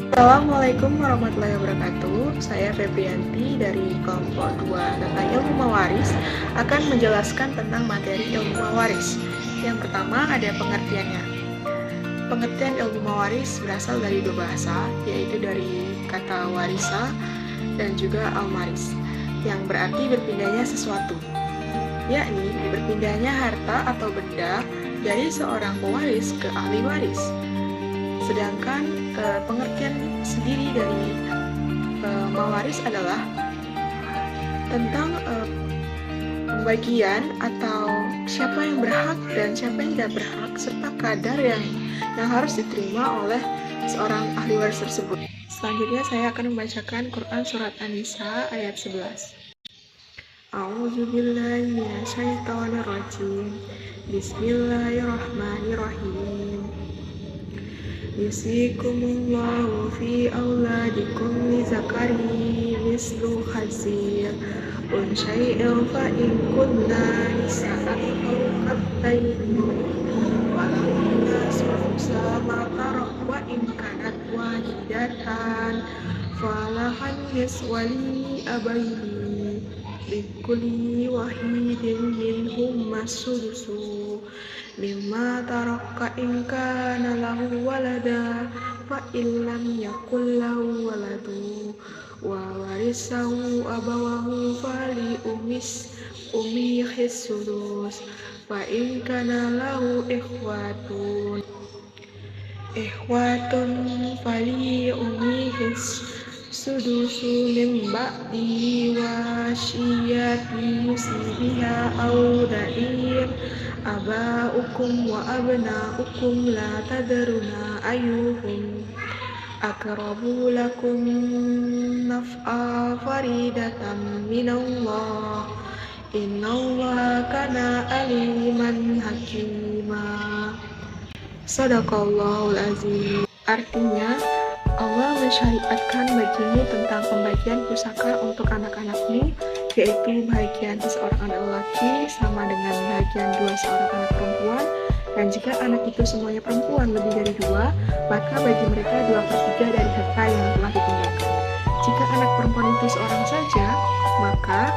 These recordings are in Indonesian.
Assalamualaikum warahmatullahi wabarakatuh. Saya Febrianti dari kelompok 2 tentang ilmu mawaris akan menjelaskan tentang materi ilmu mawaris. Yang pertama ada pengertiannya. Pengertian ilmu mawaris berasal dari dua bahasa, yaitu dari kata warisa dan juga almaris, yang berarti berpindahnya sesuatu, yakni berpindahnya harta atau benda dari seorang pewaris ke ahli waris. Sedangkan pengertian sendiri dari mawaris adalah tentang pembagian atau siapa yang berhak dan siapa yang tidak berhak, serta kadar yang harus diterima oleh seorang ahli waris tersebut. Selanjutnya saya akan membacakan Quran Surat An-Nisa ayat 11. A'udzubillahi minasyaitonirrajim. Bismillahirrahmanirrahim. Yusikumullahu fi auladikum lizakari mislu hazir unsya'i'il fa'in kunna nisa'an fawqattaini walahunna sulusa ma tarak wa in kanat wahidatan falahan yaswali abaini likulli wahidin minhum masudusu mimma taraka in kana lahu walada fa illam yakul lahu waladu wa warisahu abawahu fali ummihi sudus fa in kana lahu ikhwatun fali ummihi sudusu min ba'di wasiyati yusibiha aw da'ir aba'ukum wa abna'ukum la tadruna ayyuhum aqrabu lakum naf'a faridatan minallah innallaha kana aliman hakima. Shadaqallahul azim. Artinya, Allah mensyariatkan bagimu tentang pembagian pusaka untuk anak-anakmu, yaitu bahagian seorang anak laki sama dengan bahagian seorang anak perempuan, dan jika anak itu semuanya perempuan lebih dari 2, maka bagi mereka 2/3 dari harta yang telah ditinggalkan. Jika anak perempuan itu seorang saja, maka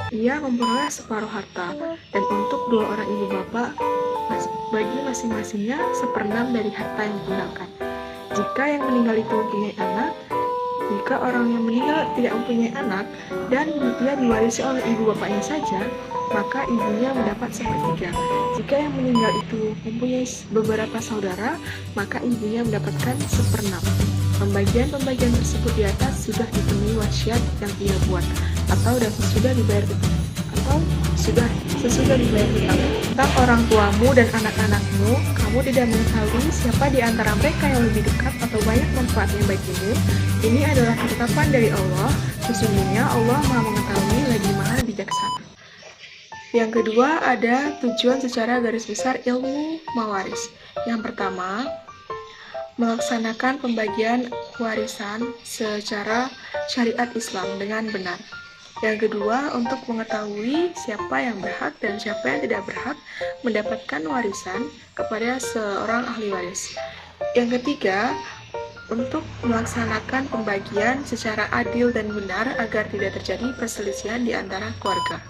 ia memperoleh separuh harta, dan untuk 2 orang ibu bapak, bagi masing-masingnya 1/6 dari harta yang ditinggalkan. Jika yang meninggal itu mempunyai anak, jika orang yang meninggal tidak mempunyai anak dan dia diwarisi oleh ibu bapaknya saja, maka ibunya mendapat 1/3. Jika yang meninggal itu mempunyai beberapa saudara, maka ibunya mendapatkan 1/6. Pembagian tersebut di atas sudah dipenuhi wasiat yang ia buat, atau sesudah dibayar hutang. Tentang orang tuamu dan anak-anakmu, kamu tidak mengetahui siapa di antara mereka yang lebih dekat atau banyak manfaatnya bagimu. Ini adalah ketetapan dari Allah. Sesungguhnya Allah Maha mengetahui lagi Maha bijaksana. Yang kedua ada tujuan secara garis besar ilmu mawaris. Yang pertama, melaksanakan pembagian warisan secara syariat Islam dengan benar. Yang kedua, untuk mengetahui siapa yang berhak dan siapa yang tidak berhak mendapatkan warisan kepada seorang ahli waris. Yang ketiga, untuk melaksanakan pembagian secara adil dan benar agar tidak terjadi perselisihan di antara keluarga.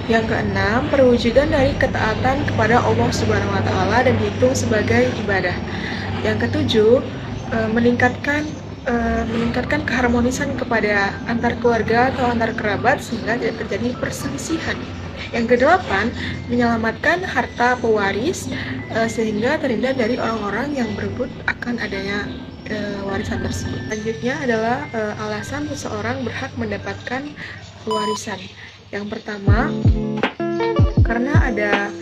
Yang keenam, perwujudan dari ketaatan kepada Allah Subhanahu wa Ta'ala dan dihitung sebagai ibadah. Yang ketujuh, meningkatkan keharmonisan kepada antar keluarga atau antar kerabat sehingga tidak terjadi perselisihan. Yang kedelapan, menyelamatkan harta pewaris sehingga terhindar dari orang-orang yang berebut akan adanya warisan tersebut. Selanjutnya adalah alasan seseorang berhak mendapatkan warisan. Yang pertama, karena ada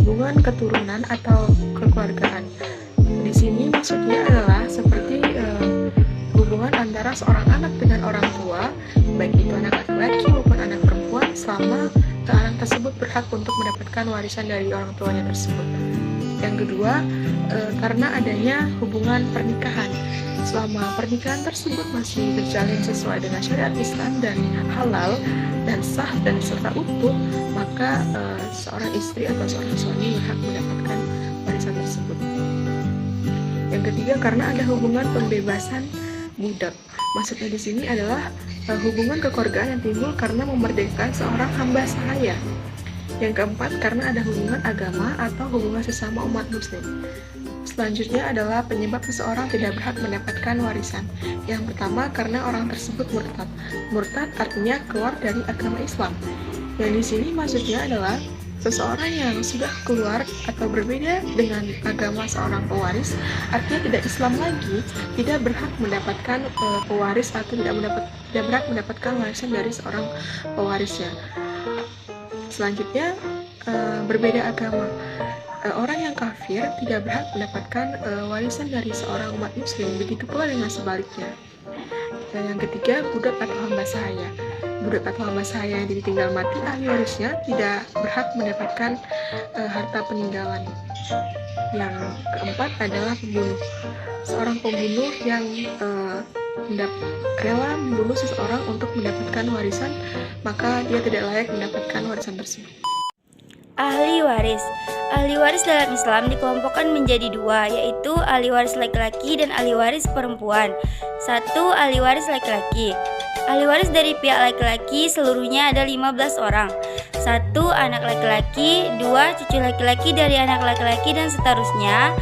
hubungan keturunan atau kekeluargaan. Di sini maksudnya adalah seperti hubungan antara seorang anak dengan orang tua, baik itu anak laki-laki maupun anak perempuan, selama anak tersebut berhak untuk mendapatkan warisan dari orang tuanya tersebut. Yang kedua, karena adanya hubungan pernikahan. Selama pernikahan tersebut masih berjalan sesuai dengan syariat Islam dan halal dan sah dan serta utuh, maka seorang istri atau seorang suami berhak mendapatkan warisan tersebut. Yang ketiga, karena ada hubungan pembebasan budak. Maksudnya di sini adalah hubungan kekeluargaan yang timbul karena memerdekakan seorang hamba sahaya. Yang keempat, karena ada hubungan agama atau hubungan sesama umat muslim. Selanjutnya adalah penyebab seseorang tidak berhak mendapatkan warisan. Yang pertama, karena orang tersebut murtad. Murtad artinya keluar dari agama Islam. Yang di sini maksudnya adalah seseorang yang sudah keluar atau berbeda dengan agama seorang pewaris, artinya tidak Islam lagi, tidak berhak mendapatkan pewaris atau tidak berhak mendapatkan warisan dari seorang pewarisnya. Selanjutnya, berbeda agama. Orang yang kafir tidak berhak mendapatkan warisan dari seorang umat muslim, begitu pula dengan sebaliknya. Dan yang ketiga, budak atau hamba sahaya. Budak atau hamba sahaya yang ditinggal mati, ahli warisnya tidak berhak mendapatkan harta peninggalan. Yang keempat adalah pembunuh. Seorang pembunuh yang rela membunuh seseorang untuk mendapatkan warisan, maka dia tidak layak mendapatkan warisan tersebut. Ahli waris. Ahli waris dalam Islam dikelompokkan menjadi dua, yaitu ahli waris laki-laki dan ahli waris perempuan. 1. Ahli waris laki-laki. Ahli waris dari pihak laki-laki seluruhnya ada 15 orang. 1. Anak laki-laki, 2. Cucu laki-laki dari anak laki-laki dan seterusnya,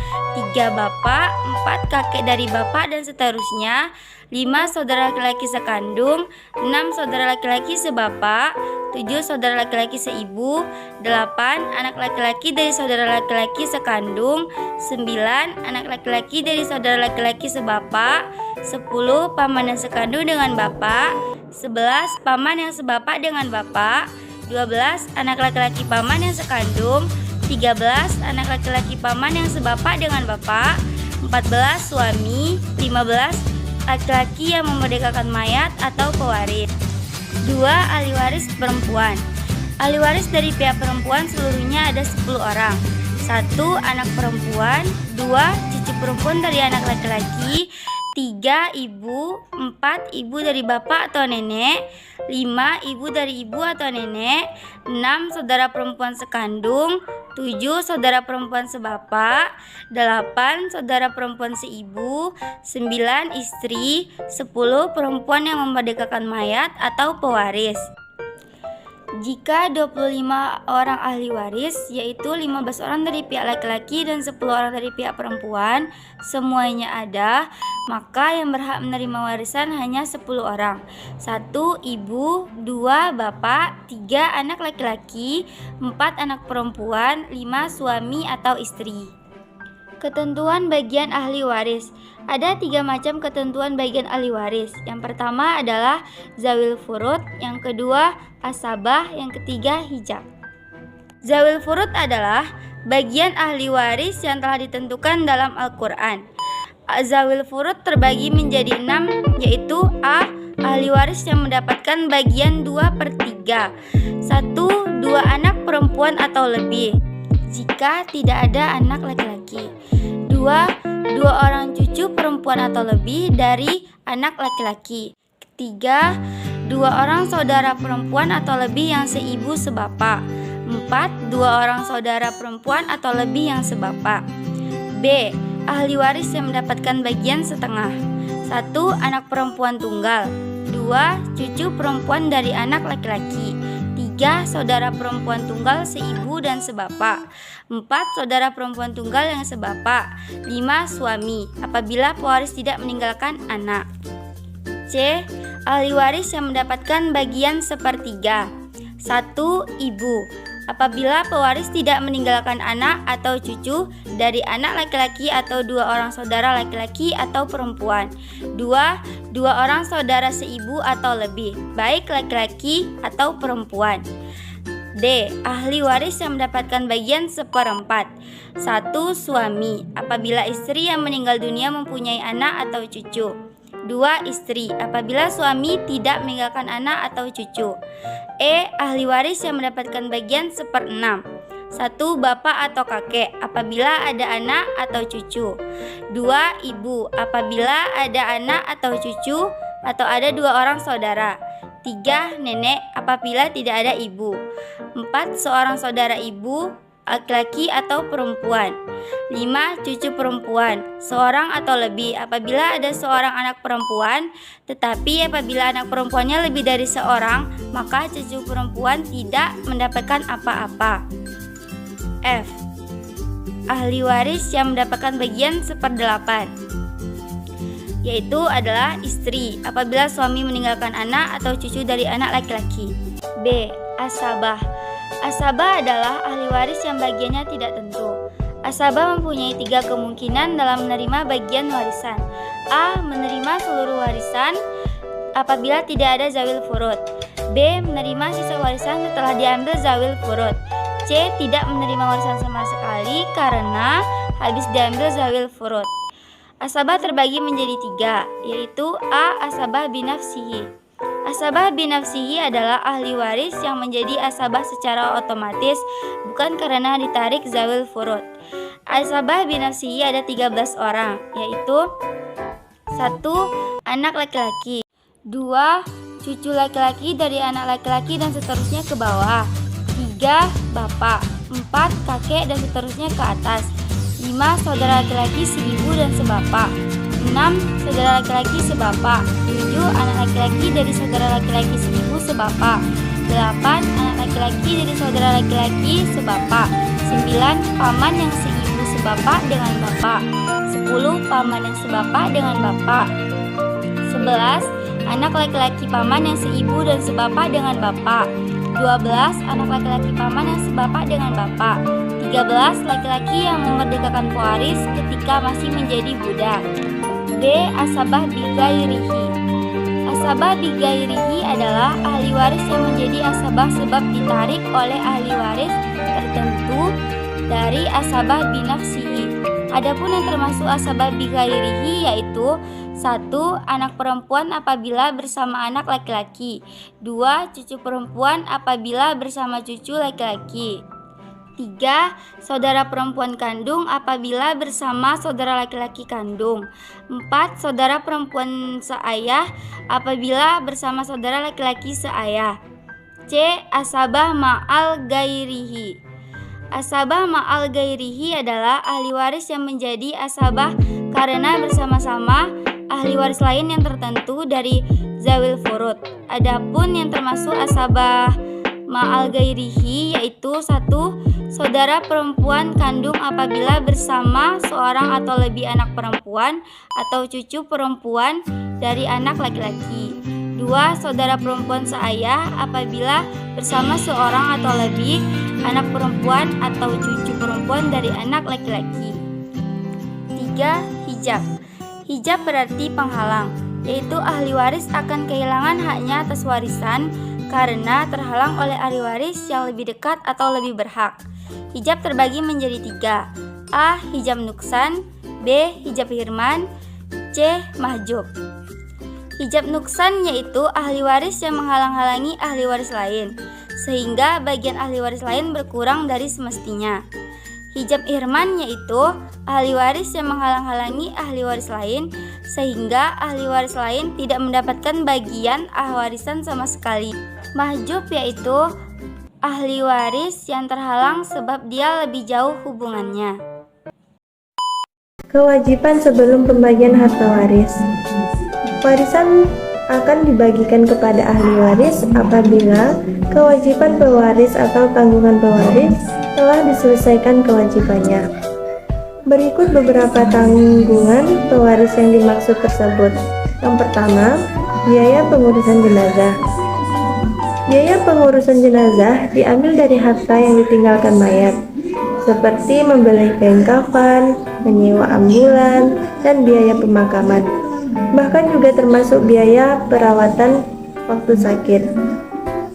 3. Bapak, 4. Kakek dari bapak dan seterusnya, 5. Saudara laki-laki sekandung, 6. Saudara laki-laki sebapak, 7. Saudara laki-laki seibu, 8. Anak laki-laki dari saudara laki-laki sekandung, 9. Anak laki-laki dari saudara laki-laki sebapak, 10. Paman yang sekandung dengan bapak, 11. Paman yang sebapak dengan bapak, 12. Anak laki-laki paman yang sekandung, 13. Anak laki-laki paman yang sebapak dengan bapak, 14. Suami, 15. Laki-laki yang memerdekakan mayat atau pewaris. 2. Ahli waris perempuan. Ahli waris dari pihak perempuan seluruhnya ada 10 orang. 1. Anak perempuan, 2. Cucu perempuan dari anak laki-laki, 3. Ibu, 4. Ibu dari bapak atau nenek, 5. Ibu dari ibu atau nenek, 6. Saudara perempuan sekandung, 7. Saudara perempuan sebapak, 8. Saudara perempuan seibu, 9. Istri, 10. Perempuan yang memerdekakan mayat atau pewaris. Jika 25 orang ahli waris, yaitu 15 orang dari pihak laki-laki dan 10 orang dari pihak perempuan, semuanya ada, maka yang berhak menerima warisan hanya 10 orang. 1. Ibu, 2. Bapak, 3. Anak laki-laki, 4. Anak perempuan, 5. Suami atau istri. Ketentuan bagian ahli waris. Ada 3 macam ketentuan bagian ahli waris. Yang pertama adalah zawil furud, yang kedua asabah, yang ketiga hijab. Zawil furud adalah bagian ahli waris yang telah ditentukan dalam Al-Quran. Zawil furud terbagi menjadi 6, yaitu A. Ahli waris yang mendapatkan bagian 2/3. 1. 2 anak perempuan atau lebih, jika tidak ada anak laki-laki. 2. 2 orang cucu perempuan atau lebih dari anak laki-laki. 3. 2 orang saudara perempuan atau lebih yang seibu sebapak. 4. 2 orang saudara perempuan atau lebih yang sebapak. B. Ahli waris yang mendapatkan bagian setengah. 1. Anak perempuan tunggal. 2. Cucu perempuan dari anak laki-laki. 3. Saudara perempuan tunggal seibu dan sebapak. 4. Saudara perempuan tunggal yang sebapak. 5. Suami, apabila pewaris tidak meninggalkan anak. C. Ahli waris yang mendapatkan bagian 1/3. 1. Ibu, apabila pewaris tidak meninggalkan anak atau cucu dari anak laki-laki atau 2 orang saudara laki-laki atau perempuan. 2. 2 orang saudara seibu atau lebih, baik laki-laki atau perempuan. D. Ahli waris yang mendapatkan bagian 1/4. 1. Suami, apabila istri yang meninggal dunia mempunyai anak atau cucu. 2. Istri, apabila suami tidak meninggalkan anak atau cucu. E. Ahli waris yang mendapatkan bagian 1/6. 1. Bapak atau kakek, apabila ada anak atau cucu. 2. Ibu, apabila ada anak atau cucu atau ada 2 orang saudara. 3. Nenek, apabila tidak ada ibu. 4. Seorang saudara ibu laki-laki atau perempuan. 5. Cucu perempuan, seorang atau lebih apabila ada seorang anak perempuan, tetapi apabila anak perempuannya lebih dari seorang, maka cucu perempuan tidak mendapatkan apa-apa. F. Ahli waris yang mendapatkan bagian 1/8, yaitu adalah istri apabila suami meninggalkan anak atau cucu dari anak laki-laki. B. Asabah. Asabah adalah ahli waris yang bagiannya tidak tentu. Asabah mempunyai 3 kemungkinan dalam menerima bagian warisan. A. Menerima seluruh warisan apabila tidak ada zawil furud. B. Menerima sisa warisan setelah diambil zawil furud. C. Tidak menerima warisan sama sekali karena habis diambil zawil furud. Asabah terbagi menjadi 3, yaitu A. Asabah binafsihi. Asabah binafsihi adalah ahli waris yang menjadi asabah secara otomatis, bukan karena ditarik zawil furud. Asabah binafsihi ada 13 orang, yaitu 1. Anak laki-laki, 2. Cucu laki-laki dari anak laki-laki dan seterusnya ke bawah, 3. Bapak, 4. Kakek dan seterusnya ke atas, 5. Saudara laki-laki seibu dan sebapak, 6. Saudara laki-laki sebapak, 7. Anak laki-laki dari saudara laki-laki seibu sebapak, 8. Anak laki-laki dari saudara laki-laki sebapak, 9. Paman yang seibu sebapak dengan bapak, 10. Paman yang sebapak dengan bapak, 11. Anak laki-laki paman yang seibu dan sebapak dengan bapak, 12. Anak laki-laki paman yang sebapak dengan bapak, 13. Laki-laki yang memerdekakan pewaris ketika masih menjadi budak. B. Asabah bigairihi. Asabah bigairihi adalah ahli waris yang menjadi asabah sebab ditarik oleh ahli waris tertentu dari asabah binafsihi. Adapun yang termasuk asabah bigairihi yaitu 1. Anak perempuan apabila bersama anak laki-laki, 2. Cucu perempuan apabila bersama cucu laki-laki, 3. Saudara perempuan kandung apabila bersama saudara laki-laki kandung, 4. Saudara perempuan seayah apabila bersama saudara laki-laki seayah. C. Asabah ma'al gairihi. Asabah ma'al gairihi adalah ahli waris yang menjadi asabah karena bersama-sama ahli waris lain yang tertentu dari zawil furud. Adapun yang termasuk asabah ma'al gairihi yaitu 1. Saudara perempuan kandung apabila bersama seorang atau lebih anak perempuan atau cucu perempuan dari anak laki-laki. 2. Saudara perempuan seayah apabila bersama seorang atau lebih anak perempuan atau cucu perempuan dari anak laki-laki. 3. Hijab. Hijab berarti penghalang, yaitu ahli waris akan kehilangan haknya atas warisan karena terhalang oleh ahli waris yang lebih dekat atau lebih berhak. Hijab terbagi menjadi 3. A. Hijab nuksan, B. Hijab hirman, C. Mahjub. Hijab nuksan yaitu ahli waris yang menghalang-halangi ahli waris lain, sehingga bagian ahli waris lain berkurang dari semestinya. Hijab hirman yaitu ahli waris yang menghalang-halangi ahli waris lain, sehingga ahli waris lain tidak mendapatkan bagian warisan sama sekali. Mahjub yaitu ahli waris yang terhalang sebab dia lebih jauh hubungannya. Kewajiban sebelum pembagian harta waris. Warisan akan dibagikan kepada ahli waris apabila kewajiban pewaris atau tanggungan pewaris telah diselesaikan kewajibannya. Berikut beberapa tanggungan pewaris yang dimaksud tersebut. Yang pertama, biaya pengurusan jenazah. Biaya pengurusan jenazah diambil dari harta yang ditinggalkan mayat, seperti membeli kain kafan, menyewa ambulan, dan biaya pemakaman. Bahkan juga termasuk biaya perawatan waktu sakit.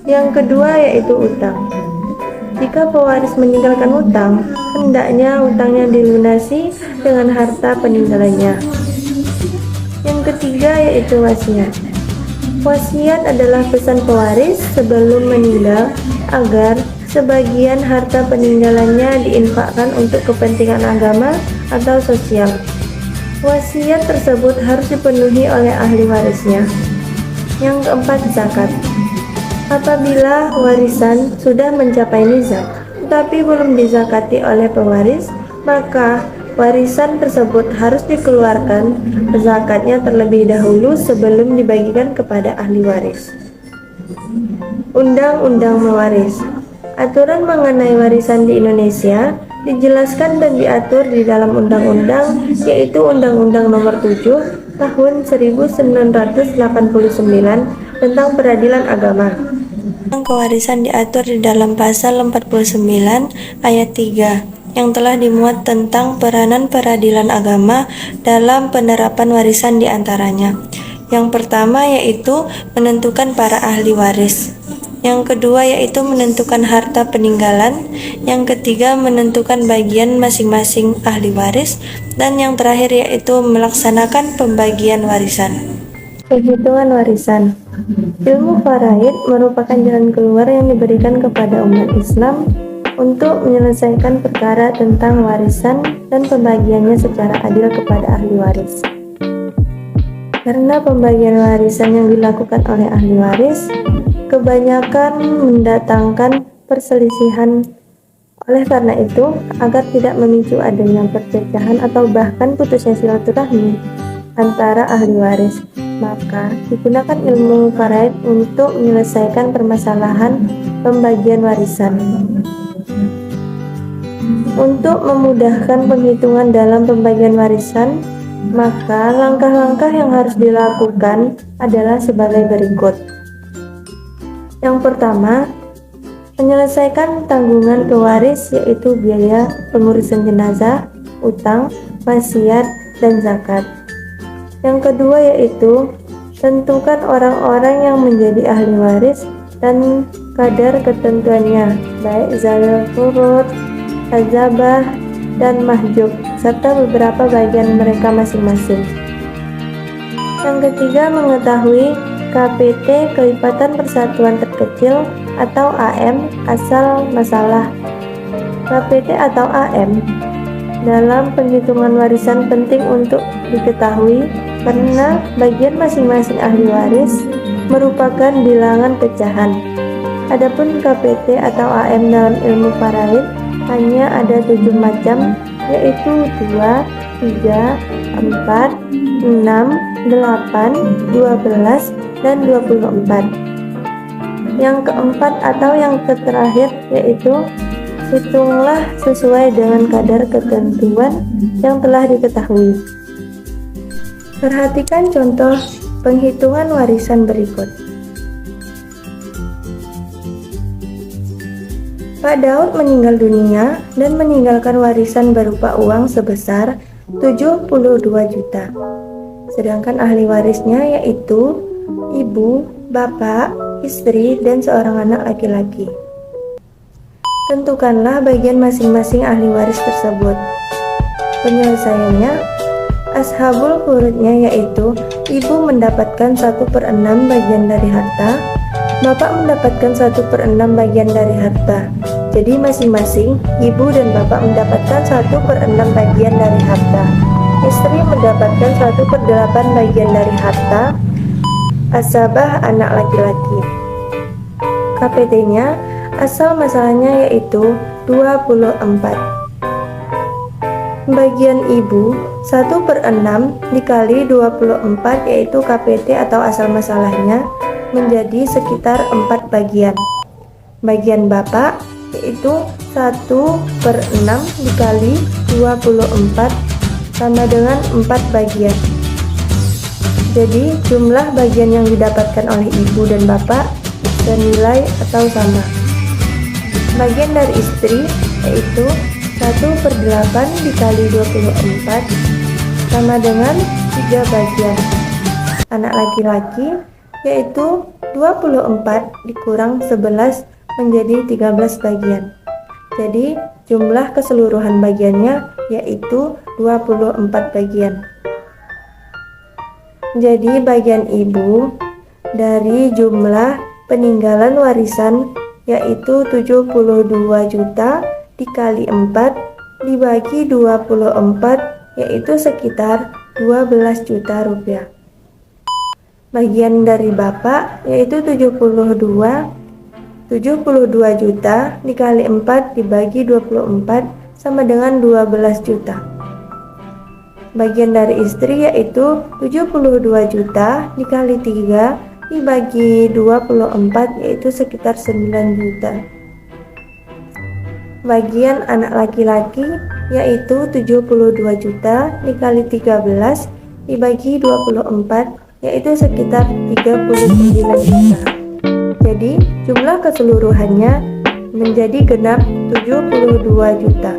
Yang kedua yaitu utang. Jika pewaris meninggalkan utang, hendaknya utangnya dilunasi dengan harta peninggalannya. Yang ketiga yaitu wasiat. Wasiat adalah pesan pewaris sebelum meninggal agar sebagian harta peninggalannya diinfakkan untuk kepentingan agama atau sosial. Wasiat tersebut harus dipenuhi oleh ahli warisnya. Yang keempat, zakat. Apabila warisan sudah mencapai nizab, tetapi belum dizakati oleh pewaris, maka warisan tersebut harus dikeluarkan zakatnya terlebih dahulu sebelum dibagikan kepada ahli waris. Undang-undang mewaris. Aturan mengenai warisan di Indonesia dijelaskan dan diatur di dalam undang-undang, yaitu Undang-Undang Nomor 7 Tahun 1989 tentang Peradilan Agama. Kewarisan diatur di dalam pasal 49 ayat 3 yang telah dimuat tentang peranan peradilan agama dalam penerapan warisan di antaranya. Yang pertama yaitu menentukan para ahli waris. Yang kedua yaitu menentukan harta peninggalan. Yang ketiga menentukan bagian masing-masing ahli waris. Dan yang terakhir yaitu melaksanakan pembagian warisan. Perhitungan warisan. Ilmu faraid merupakan jalan keluar yang diberikan kepada umat Islam untuk menyelesaikan perkara tentang warisan dan pembagiannya secara adil kepada ahli waris. Karena pembagian warisan yang dilakukan oleh ahli waris kebanyakan mendatangkan perselisihan. Oleh karena itu, agar tidak memicu adanya perpecahan atau bahkan putusnya silaturahmi antara ahli waris, maka digunakan ilmu faraid untuk menyelesaikan permasalahan pembagian warisan. Untuk memudahkan penghitungan dalam pembagian warisan, maka langkah-langkah yang harus dilakukan adalah sebagai berikut. Yang pertama, menyelesaikan tanggungan pewaris, yaitu biaya pengurusan jenazah, utang, wasiat, dan zakat. Yang kedua yaitu tentukan orang-orang yang menjadi ahli waris dan kadar ketentuannya, baik zalil furud, azabah, dan mahjub, serta beberapa bagian mereka masing-masing. Yang ketiga, mengetahui KPT kelipatan persatuan terkecil atau AM asal masalah. KPT atau AM dalam penghitungan warisan penting untuk diketahui karena bagian masing-masing ahli waris merupakan bilangan pecahan. Adapun KPT atau AM dalam ilmu faraid hanya ada 7 macam, yaitu 2, 3, 4, 6, 8, 12, dan 24. Yang keempat atau yang terakhir yaitu hitunglah sesuai dengan kadar ketentuan yang telah diketahui. Perhatikan contoh penghitungan warisan berikut. Pak Daud meninggal dunia dan meninggalkan warisan berupa uang sebesar 72 juta. Sedangkan ahli warisnya yaitu ibu, bapak, istri, dan seorang anak laki-laki. Tentukanlah bagian masing-masing ahli waris tersebut. Penyelesaiannya, ashabul furudnya yaitu ibu mendapatkan 1/6 bagian dari harta, bapak mendapatkan 1/6 bagian dari harta. Jadi masing-masing ibu dan bapak mendapatkan 1/6 bagian dari harta. Istri mendapatkan 1/8 bagian dari harta. Asabah anak laki-laki. KPT-nya asal masalahnya yaitu 24. Bagian ibu 1/6 dikali 24 yaitu KPT atau asal masalahnya menjadi sekitar 4 bagian. Bagian bapak yaitu 1/6 dikali 24 sama dengan 4 bagian. Jadi jumlah bagian yang didapatkan oleh ibu dan bapak senilai atau sama. Bagian dari istri yaitu 1/8 dikali 24 sama dengan 3 bagian. Anak laki-laki yaitu 24 dikurang 11 menjadi 13 bagian. Jadi jumlah keseluruhan bagiannya yaitu 24 bagian. Jadi bagian ibu dari jumlah peninggalan warisan yaitu 72 juta dikali 4 dibagi 24 yaitu sekitar 12 juta rupiah. Bagian dari bapak yaitu 72 72 juta dikali 4 dibagi 24 sama dengan 12 juta. Bagian dari istri yaitu 72 juta dikali 3 dibagi 24 yaitu sekitar 9 juta. Bagian anak laki-laki yaitu 72 juta dikali 13 dibagi 24 yaitu sekitar 39 juta. Jadi jumlah keseluruhannya menjadi genap 72 juta.